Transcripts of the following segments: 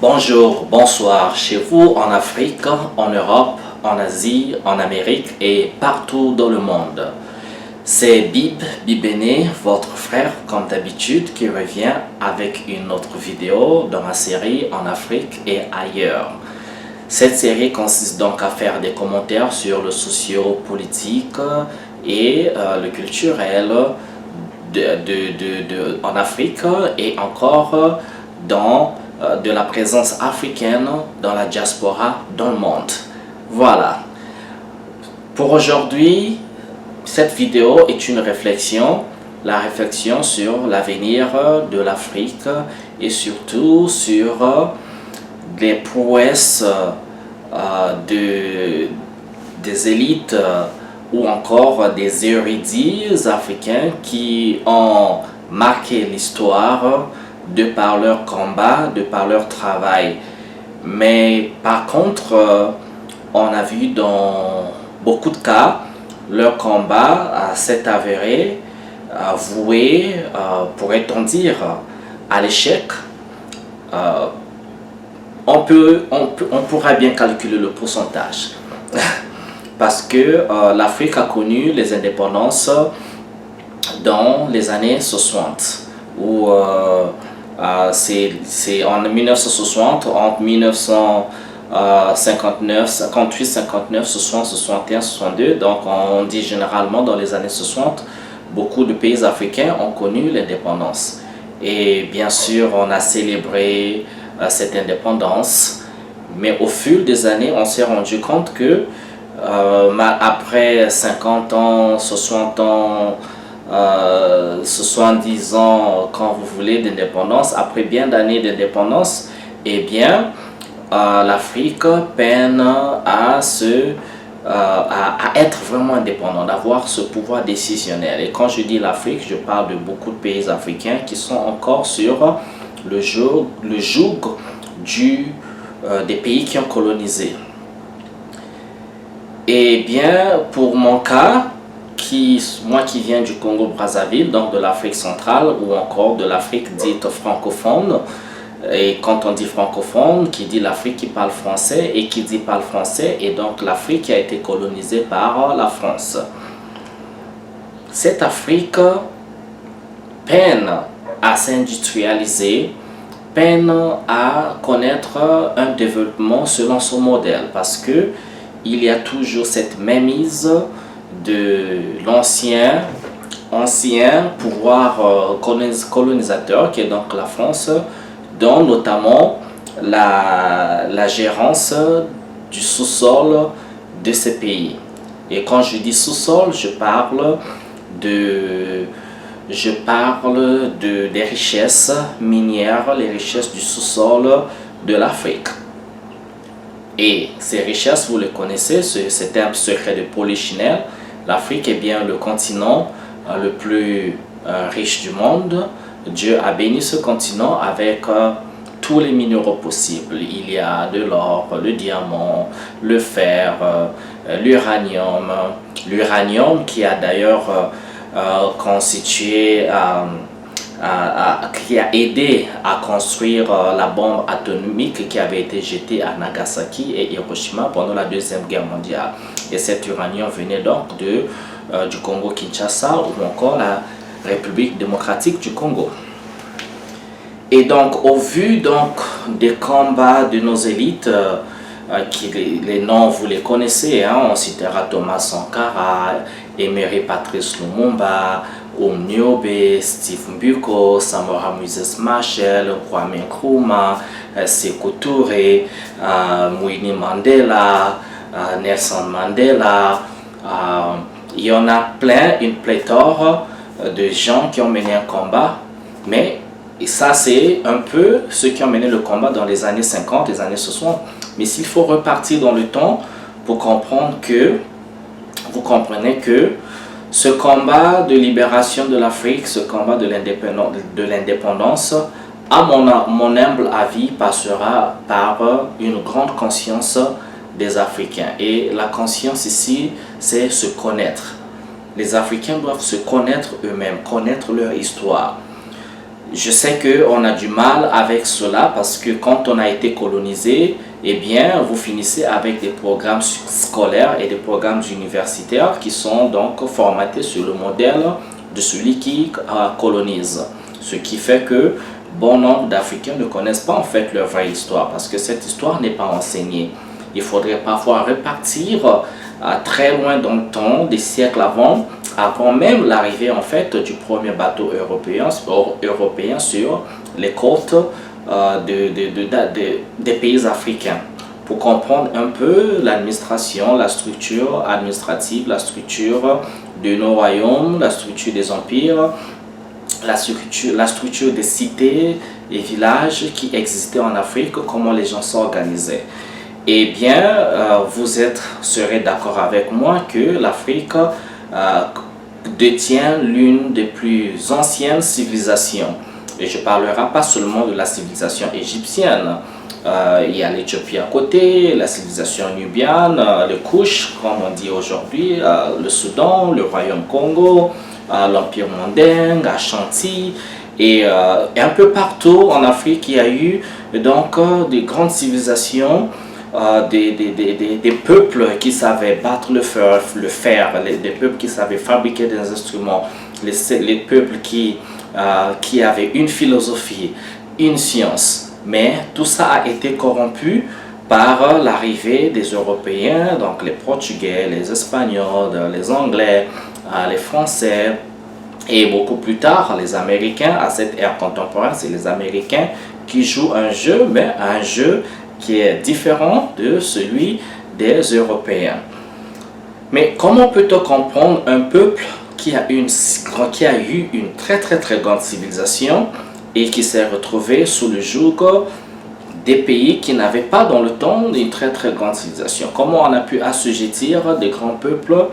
Bonjour, bonsoir chez vous en Afrique, en Europe, en Asie, en Amérique et partout dans le monde. C'est Bibéné, votre frère comme d'habitude, qui revient avec une autre vidéo dans ma série en Afrique et ailleurs. Cette série consiste donc à faire des commentaires sur le socio-politique et le culturel en Afrique et encore dans de la présence africaine dans la diaspora dans le monde. Voilà. Pour aujourd'hui, cette vidéo est une réflexion, la réflexion sur l'avenir de l'Afrique et surtout sur les prouesses des élites ou encore des érudits africains qui ont marqué l'histoire de par leur combat, de par leur travail. Mais par contre, on a vu dans beaucoup de cas, leur combat s'est avéré voué, pourrait-on dire, à l'échec. On pourra bien calculer le pourcentage. Parce que l'Afrique a connu les indépendances dans les années 60, où c'est en 1960, entre 1959, 58, 59, 60, 61, 62. Donc on dit généralement dans les années 60, beaucoup de pays africains ont connu l'indépendance. Et bien sûr, on a célébré cette indépendance. Mais au fil des années, on s'est rendu compte que après 50 ans, 60 ans, 70 ans, quand vous voulez, d'indépendance, après bien d'années d'indépendance, eh bien, l'Afrique peine à être vraiment indépendante, d'avoir ce pouvoir décisionnel. Et quand je dis l'Afrique, je parle de beaucoup de pays africains qui sont encore sur le joug des pays qui ont colonisé. Et bien, pour mon cas, moi qui viens du Congo-Brazzaville, donc de l'Afrique centrale ou encore de l'Afrique dite francophone, et quand on dit francophone, qui dit l'Afrique qui parle français et qui dit parle français, et donc l'Afrique qui a été colonisée par la France. Cette Afrique peine à s'industrialiser, peine à connaître un développement selon son modèle, parce que il y a toujours cette mainmise de l'ancien pouvoir colonisateur qui est donc la France, dont notamment la gérance du sous-sol de ces pays. Et quand je dis sous-sol, je parle des richesses minières, les richesses du sous-sol de l'Afrique. Et ces richesses, vous les connaissez, c'est un secret de Polichinelle. L'Afrique est bien le continent le plus riche du monde. Dieu a béni ce continent avec tous les minéraux possibles. Il y a de l'or, le diamant, le fer, l'uranium. L'uranium qui a d'ailleurs constitué, qui a aidé à construire la bombe atomique qui avait été jetée à Nagasaki et Hiroshima pendant la Deuxième Guerre mondiale. Et cet uranium venait donc du Congo-Kinshasa ou encore la République démocratique du Congo. Et donc, au vu donc des combats de nos élites, les noms vous les connaissez, hein, on citera Thomas Sankara, Emery Patrice Lumumba, Omniobe, Steve Mbiko, Samora Moses Machel, Kwame Nkrumah, Sékou Touré, Winnie Mandela, Nelson Mandela. Il y en a plein, une pléthore de gens qui ont mené un combat, mais ça c'est un peu ceux qui ont mené le combat dans les années 50, les années 60. Mais s'il faut repartir dans le temps pour comprendre que, vous comprenez que ce combat de libération de l'Afrique, ce combat de l'indépendance, à mon humble avis, passera par une grande conscience des Africains. Et la conscience ici, c'est se connaître. Les Africains doivent se connaître eux-mêmes, connaître leur histoire. Je sais qu'on a du mal avec cela parce que quand on a été colonisé, eh bien, vous finissez avec des programmes scolaires et des programmes universitaires qui sont donc formatés sur le modèle de celui qui colonise. Ce qui fait que bon nombre d'Africains ne connaissent pas en fait leur vraie histoire parce que cette histoire n'est pas enseignée. Il faudrait parfois repartir très loin dans le temps, des siècles avant même l'arrivée en fait du premier bateau européen sur les côtes des pays africains pour comprendre un peu l'administration, la structure administrative, la structure de nos royaumes, la structure des empires, la structure des cités et villages qui existaient en Afrique, comment les gens s'organisaient. Eh bien, vous serez d'accord avec moi que l'Afrique détient l'une des plus anciennes civilisations. Et je ne parlerai pas seulement de la civilisation égyptienne. Il y a l'Éthiopie à côté, la civilisation nubienne, le Kouch, comme on dit aujourd'hui, le Soudan, le Royaume Congo, l'Empire Mandingue, Ashanti. Et un peu partout en Afrique, il y a eu donc des grandes civilisations, des peuples qui savaient battre le fer, des peuples qui savaient fabriquer des instruments, les peuples qui avaient une philosophie, une science. Mais tout ça a été corrompu par l'arrivée des Européens, donc les Portugais, les Espagnols, les Anglais, les Français et beaucoup plus tard les Américains. À cette ère contemporaine, c'est les Américains qui jouent un jeu, mais un jeu qui est différent de celui des Européens. Mais comment peut-on comprendre un peuple qui a eu une très grande civilisation et qui s'est retrouvé sous le joug des pays qui n'avaient pas dans le temps une très grande civilisation? Comment on a pu assujettir des grands peuples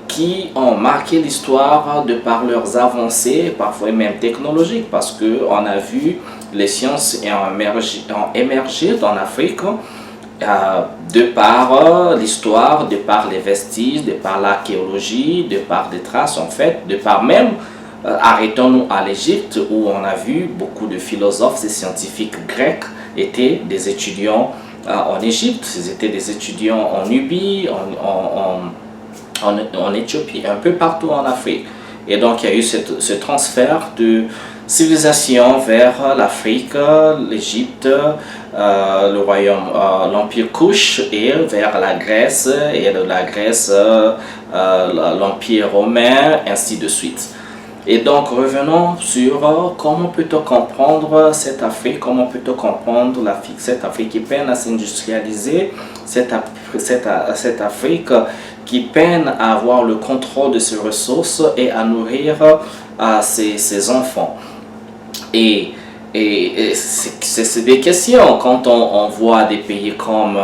qui ont marqué l'histoire de par leurs avancées, parfois même technologiques, parce qu'on a vu les sciences ont émergé en Afrique de par l'histoire, de par les vestiges, de par l'archéologie, de par des traces en fait, de par même, arrêtons-nous à l'Égypte où on a vu beaucoup de philosophes et scientifiques grecs étaient des étudiants en Égypte, ils étaient des étudiants en Nubie, en Éthiopie, un peu partout en Afrique. Et donc il y a eu ce transfert de civilisation vers l'Afrique, l'Égypte, le royaume, l'empire Kouch et vers la Grèce, et de la Grèce l'empire romain, ainsi de suite. Et donc revenons sur comment peut-on comprendre cette Afrique, comment peut-on comprendre cette Afrique qui peine à s'industrialiser, cette Afrique qui peine à avoir le contrôle de ses ressources et à nourrir ses enfants. Et c'est des questions quand on voit des pays comme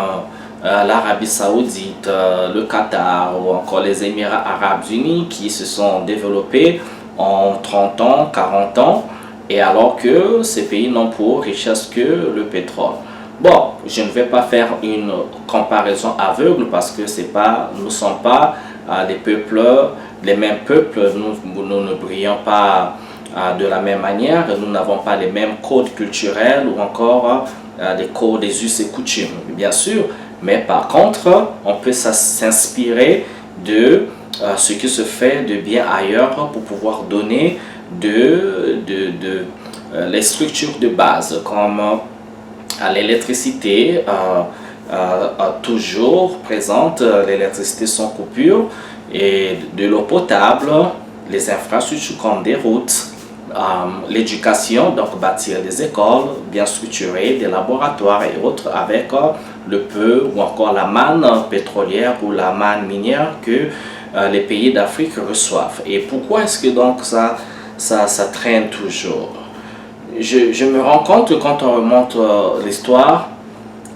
l'Arabie Saoudite, le Qatar ou encore les Émirats Arabes Unis qui se sont développés en 30 ans, 40 ans, et alors que ces pays n'ont pour richesse que le pétrole. Bon, je ne vais pas faire une comparaison aveugle parce que nous ne sommes pas les mêmes peuples, nous ne brillons pas de la même manière, nous n'avons pas les mêmes codes culturels ou encore des us et coutumes, bien sûr, mais par contre, on peut s'inspirer de ce qui se fait de bien ailleurs pour pouvoir donner les structures de base comme l'électricité toujours présente, l'électricité sans coupure et de l'eau potable, les infrastructures comme des routes, l'éducation, donc bâtir des écoles bien structurées, des laboratoires et autres avec le peu ou encore la manne pétrolière ou la manne minière que les pays d'Afrique reçoivent. Et pourquoi est-ce que donc ça traîne toujours? Je me rends compte que quand on remonte l'histoire,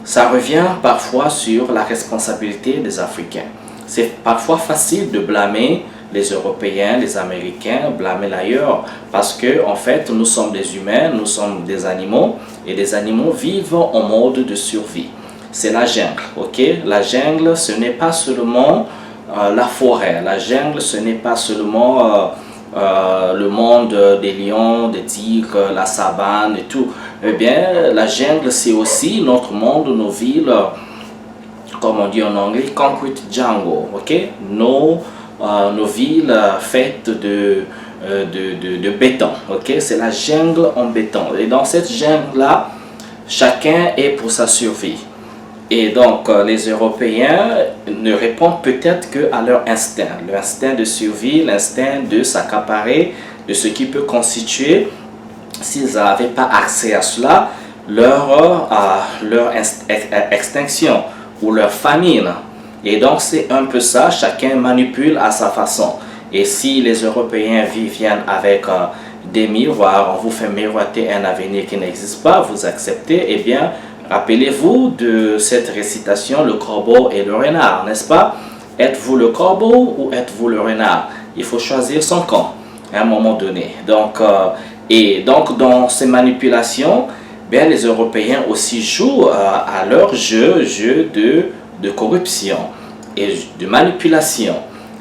ça revient parfois sur la responsabilité des Africains. C'est parfois facile de blâmer les Européens, les Américains, blâmer l'ailleurs, parce que en fait nous sommes des humains, nous sommes des animaux, et les animaux vivent en mode de survie. C'est la jungle, ok? La jungle, ce n'est pas seulement la forêt, la jungle, ce n'est pas seulement le monde des lions, des tigres, la savane et tout. Eh bien, la jungle, c'est aussi notre monde, nos villes, comme on dit en anglais, concrete jungle, ok? Nos villes faites de béton, ok? C'est la jungle en béton. Et dans cette jungle-là, chacun est pour sa survie. Et donc, les Européens ne répondent peut-être qu'à leur l'instinct de survie, l'instinct de s'accaparer de ce qui peut constituer, s'ils n'avaient pas accès à cela, leur extinction ou leur famine. Et donc, c'est un peu ça, chacun manipule à sa façon. Et si les Européens viennent avec des miroirs, on vous fait miroiter un avenir qui n'existe pas, vous acceptez, eh bien, rappelez-vous de cette récitation, le corbeau et le renard, n'est-ce pas? Êtes-vous le corbeau ou êtes-vous le renard? Il faut choisir son camp à un moment donné. Donc, dans ces manipulations, bien, les Européens aussi jouent à leur jeu de corruption et de manipulation.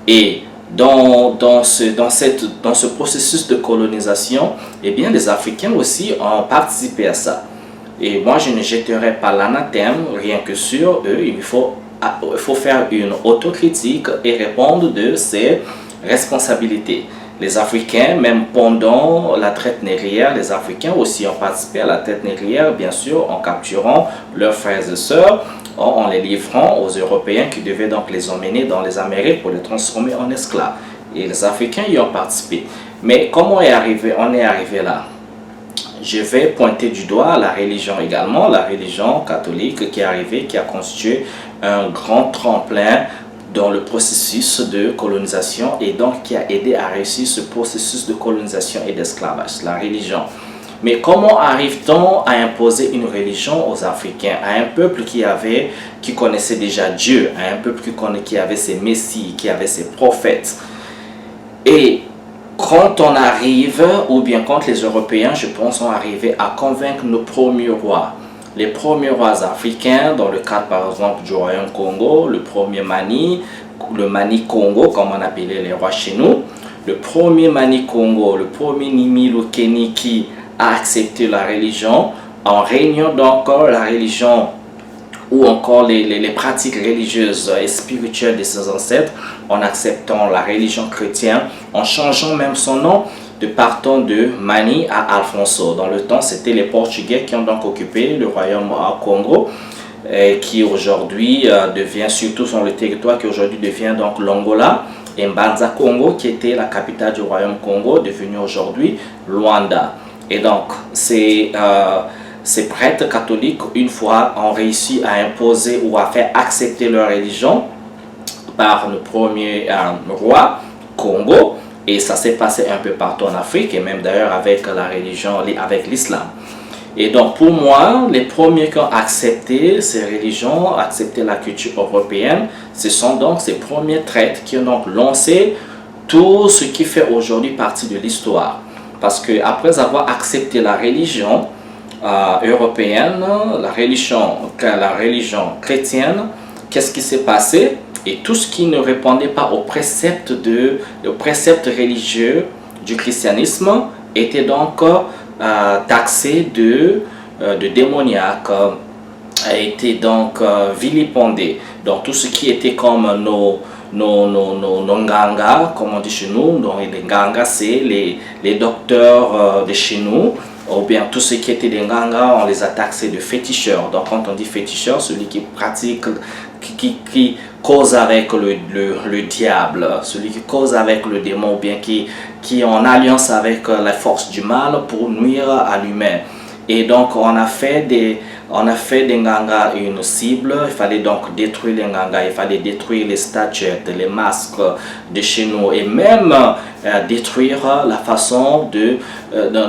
Et dans ce processus de colonisation, eh bien, les Africains aussi ont participé à ça. Et moi, je ne jetterai pas l'anathème rien que sur eux. Il faut faire une autocritique et répondre de ses responsabilités. Les Africains, même pendant la traite négrière, les Africains aussi ont participé à la traite négrière, bien sûr, en capturant leurs frères et sœurs, en les livrant aux Européens qui devaient donc les emmener dans les Amériques pour les transformer en esclaves. Et les Africains y ont participé. Mais comment on est arrivé là? Je vais pointer du doigt la religion également, la religion catholique qui est arrivée, qui a constitué un grand tremplin dans le processus de colonisation et donc qui a aidé à réussir ce processus de colonisation et d'esclavage, la religion. Mais comment arrive-t-on à imposer une religion aux Africains, à un peuple qui connaissait déjà Dieu, à un peuple qui avait ses messies, qui avait ses prophètes? Et quand on arrive, ou bien quand les Européens, je pense, sont arrivés à convaincre nos premiers rois, les premiers rois africains, dans le cadre par exemple du royaume Congo, le premier Mani, le Mani Congo, comme on appelait les rois chez nous, le premier Mani Congo, le premier Nimi Lukeni qui a accepté la religion, en régnant donc la religion ou encore les pratiques religieuses et spirituelles de ses ancêtres, en acceptant la religion chrétienne, en changeant même son nom, de partant de Mani à Alfonso. Dans le temps, c'était les Portugais qui ont donc occupé le royaume Congo, qui aujourd'hui devient, surtout sur le territoire qui aujourd'hui devient donc l'Angola, et Mbanza Congo, qui était la capitale du royaume Congo, devenu aujourd'hui Luanda. Et donc, ces prêtres catholiques, une fois, ont réussi à imposer ou à faire accepter leur religion par le premier roi Congo. Et ça s'est passé un peu partout en Afrique, et même d'ailleurs avec la religion, avec l'islam. Et donc pour moi, les premiers qui ont accepté ces religions, accepté la culture européenne, ce sont donc ces premiers traîtres qui ont donc lancé tout ce qui fait aujourd'hui partie de l'histoire. Parce que après avoir accepté la religion européenne, la religion chrétienne, qu'est-ce qui s'est passé? Et tout ce qui ne répondait pas aux préceptes religieux du christianisme était donc taxé de démoniaque, a été donc vilipendé. Donc tout ce qui était comme nos nganga, comme on dit chez nous, donc les nganga c'est les docteurs de chez nous, ou bien tout ce qui était des nganga, on les a taxés de féticheurs. Donc quand on dit féticheur, celui qui pratique, qui cause avec le diable, celui qui cause avec le démon, ou bien qui est en alliance avec la force du mal pour nuire à l'humain. Et donc on a fait des Nganga une cible. Il fallait donc détruire les Nganga, il fallait détruire les statuettes, les masques de chez nous, et même détruire la façon de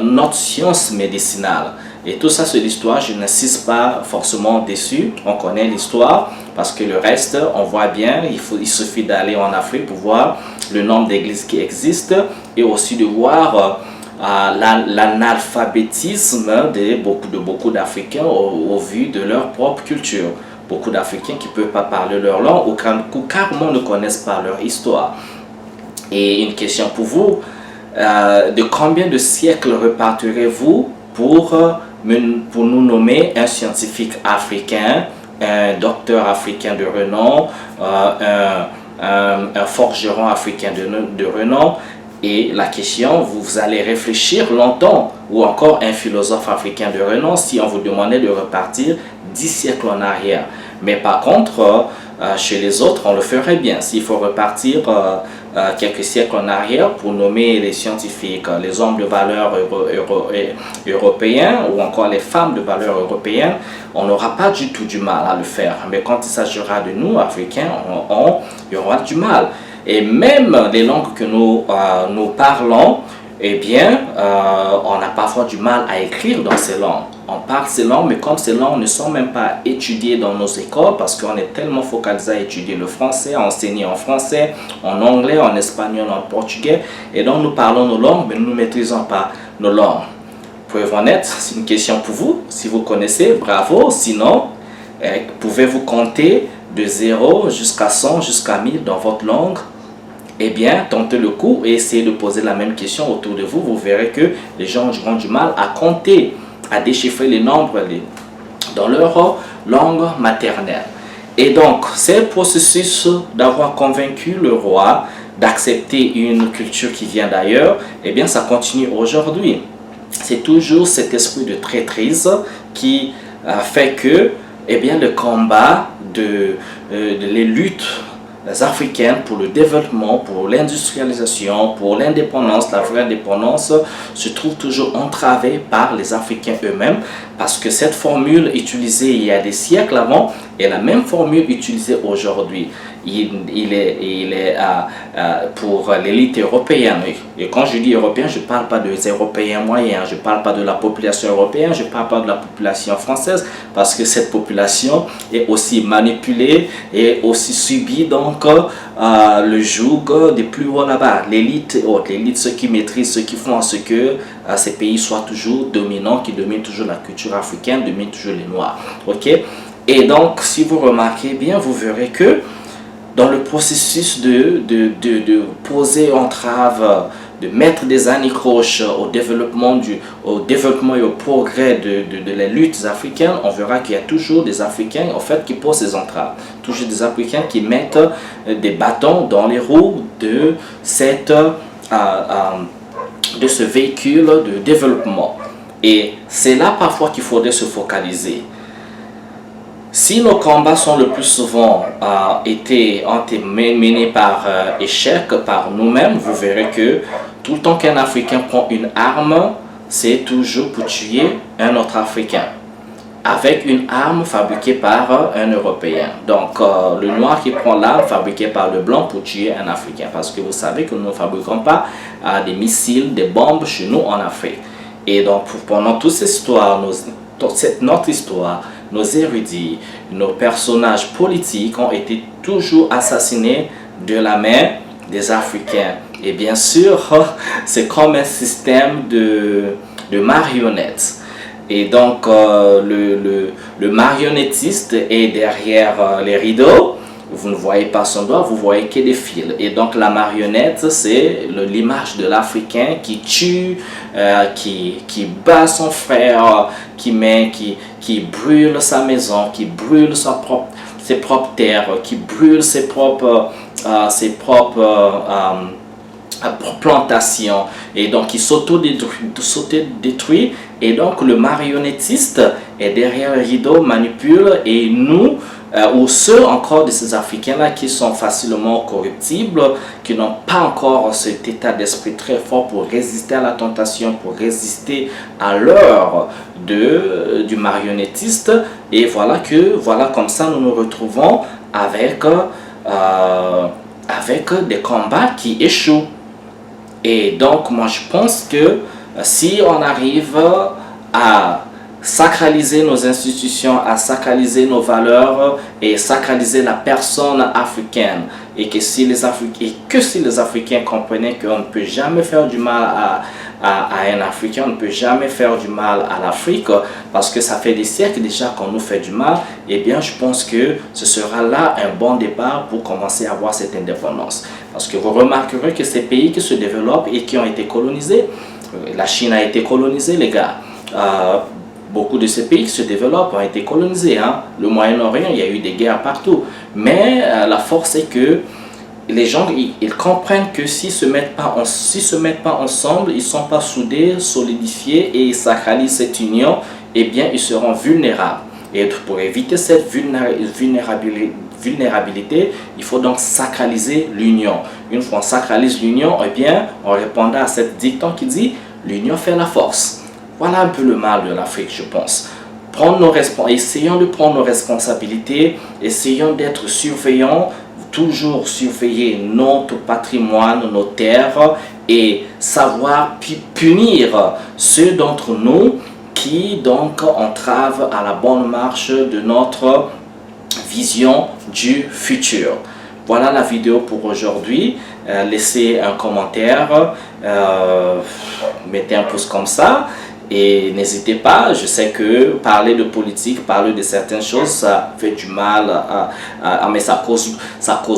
notre science médicinale. Et tout ça, c'est l'histoire, je n'insiste pas forcément dessus, on connaît l'histoire, parce que le reste, on voit bien, il suffit d'aller en Afrique pour voir le nombre d'églises qui existent, et aussi de voir l'analphabétisme de beaucoup d'Africains au vu de leur propre culture. Beaucoup d'Africains qui ne peuvent pas parler leur langue ou carrément ne connaissent pas leur histoire. Et une question pour vous, de combien de siècles repartirez-vous pour nous nommer un scientifique africain, un docteur africain de renom, un forgeron africain de renom? Et la question, vous allez réfléchir longtemps, ou encore un philosophe africain de renom, si on vous demandait de repartir 10 siècles en arrière. Mais par contre, chez les autres, on le ferait bien. S'il faut repartir quelques siècles en arrière pour nommer les scientifiques, les hommes de valeur européens ou encore les femmes de valeur européennes, on n'aura pas du tout du mal à le faire. Mais quand il s'agira de nous, Africains, il y aura du mal. Et même les langues que nous parlons, eh bien, on a parfois du mal à écrire dans ces langues. On parle ces langues, mais comme ces langues ne sont même pas étudiées dans nos écoles, parce qu'on est tellement focalisé à étudier le français, à enseigner en français, en anglais, en espagnol, en portugais, et donc nous parlons nos langues, mais nous ne maîtrisons pas nos langues. Preuve en être, c'est une question pour vous. Si vous connaissez, bravo. Sinon, pouvez-vous compter de 0 jusqu'à 100, jusqu'à 1000 dans votre langue? Eh bien, tentez le coup et essayez de poser la même question autour de vous. Vous verrez que les gens auront du mal à compter, à déchiffrer les nombres dans leur langue maternelle. Et donc, c'est le processus d'avoir convaincu le roi d'accepter une culture qui vient d'ailleurs, eh bien, ça continue aujourd'hui. C'est toujours cet esprit de traîtrise qui fait que, eh bien, le combat les luttes africaines pour le développement, pour l'industrialisation, pour l'indépendance, la vraie indépendance, se trouve toujours entravée par les Africains eux-mêmes, parce que cette formule utilisée il y a des siècles avant est la même formule utilisée aujourd'hui. Il est pour l'élite européenne. Et quand je dis européen, je ne parle pas des Européens moyens, je ne parle pas de la population européenne, je ne parle pas de la population française, parce que cette population est aussi manipulée et aussi subit donc le joug des plus hauts là-bas. L'élite haute, l'élite, ceux qui maîtrisent, ceux qui font en ce que ces pays soient toujours dominants, qui dominent toujours la culture africaine, dominent toujours les Noirs. Ok? Et donc, si vous remarquez bien, vous verrez que dans le processus de poser entrave, de mettre des anicroches au développement et au progrès de les luttes africaines, on verra qu'il y a toujours des Africains en fait qui posent ces entraves. Toujours des Africains qui mettent des bâtons dans les roues de ce véhicule de développement. Et c'est là parfois qu'il faudrait se focaliser. Si nos combats sont le plus souvent été menés par échec, par nous-mêmes, vous verrez que tout le temps qu'un Africain prend une arme, c'est toujours pour tuer un autre Africain, avec une arme fabriquée par un Européen. Donc, le noir qui prend l'arme fabriquée par le blanc pour tuer un Africain, parce que vous savez que nous ne fabriquons pas des missiles, des bombes chez nous en Afrique. Et donc, pendant toute cette histoire, notre histoire, nos érudits, nos personnages politiques ont été toujours assassinés de la main des Africains. Et bien sûr, c'est comme un système de marionnettes. Et donc, le marionnettiste est derrière les rideaux. Vous ne voyez pas son doigt, vous voyez que des fils. Et donc, la marionnette, c'est l'image de l'Africain qui tue, qui bat son frère, qui brûle sa maison, qui brûle ses propres terres, qui brûle ses propres plantations, et donc il s'auto-détruit, et donc le marionnettiste est derrière le rideau, manipule, et nous, ou ceux encore de ces Africains-là qui sont facilement corruptibles, qui n'ont pas encore cet état d'esprit très fort pour résister à la tentation, pour résister à l'heure du marionnettiste, et voilà comme ça nous nous retrouvons avec des combats qui échouent. Et donc, moi, je pense que si on arrive à sacraliser nos institutions, à sacraliser nos valeurs et sacraliser la personne africaine, et que si les Africains comprenaient qu'on ne peut jamais faire du mal à un Africain, on ne peut jamais faire du mal à l'Afrique parce que ça fait des siècles déjà qu'on nous fait du mal. Eh bien, je pense que ce sera là un bon départ pour commencer à avoir cette indépendance. Parce que vous remarquerez que ces pays qui se développent et qui ont été colonisés, la Chine a été colonisée, les gars. Beaucoup de ces pays qui se développent ont été colonisés. Hein. Le Moyen-Orient, il y a eu des guerres partout. Mais la force est que les gens, ils comprennent que s'ils se mettent pas ensemble, ils ne sont pas soudés, solidifiés et ils sacralisent cette union, eh bien, ils seront vulnérables. Et pour éviter cette vulnérabilité, il faut donc sacraliser l'union. Une fois on sacralise l'union, eh bien, on répondra à cette dicton qui dit « l'union fait la force ». Voilà un peu le mal de l'Afrique, je pense. Essayons de prendre nos responsabilités, essayons d'être surveillants, toujours surveiller notre patrimoine, nos terres et savoir punir ceux d'entre nous qui donc entravent à la bonne marche de notre vision du futur. Voilà la vidéo pour aujourd'hui. Laissez un commentaire, mettez un pouce comme ça. Et n'hésitez pas, je sais que parler de politique, parler de certaines choses, ça fait du mal, mais ça cause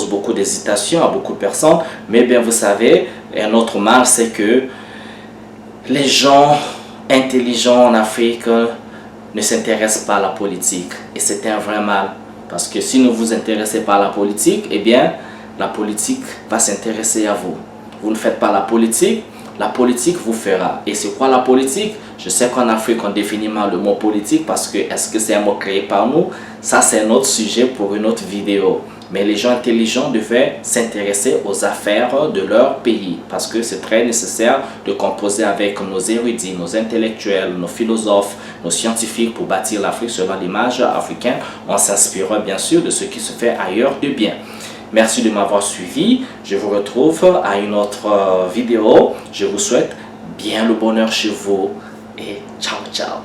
beaucoup d'hésitation à beaucoup de personnes. Mais bien vous savez, un autre mal, c'est que les gens intelligents en Afrique ne s'intéressent pas à la politique. Et c'est un vrai mal. Parce que si vous ne vous intéressez pas à la politique, eh bien, la politique va s'intéresser à vous. Vous ne faites pas la politique vous fera. Et c'est quoi la politique? Je sais qu'en Afrique, on définit mal le mot politique parce que est-ce que c'est un mot créé par nous? Ça, c'est un autre sujet pour une autre vidéo. Mais les gens intelligents devaient s'intéresser aux affaires de leur pays parce que c'est très nécessaire de composer avec nos érudits, nos intellectuels, nos philosophes, nos scientifiques pour bâtir l'Afrique selon l'image africaine. On s'inspirera bien sûr de ce qui se fait ailleurs de bien. Merci de m'avoir suivi. Je vous retrouve à une autre vidéo. Je vous souhaite bien le bonheur chez vous et ciao ciao.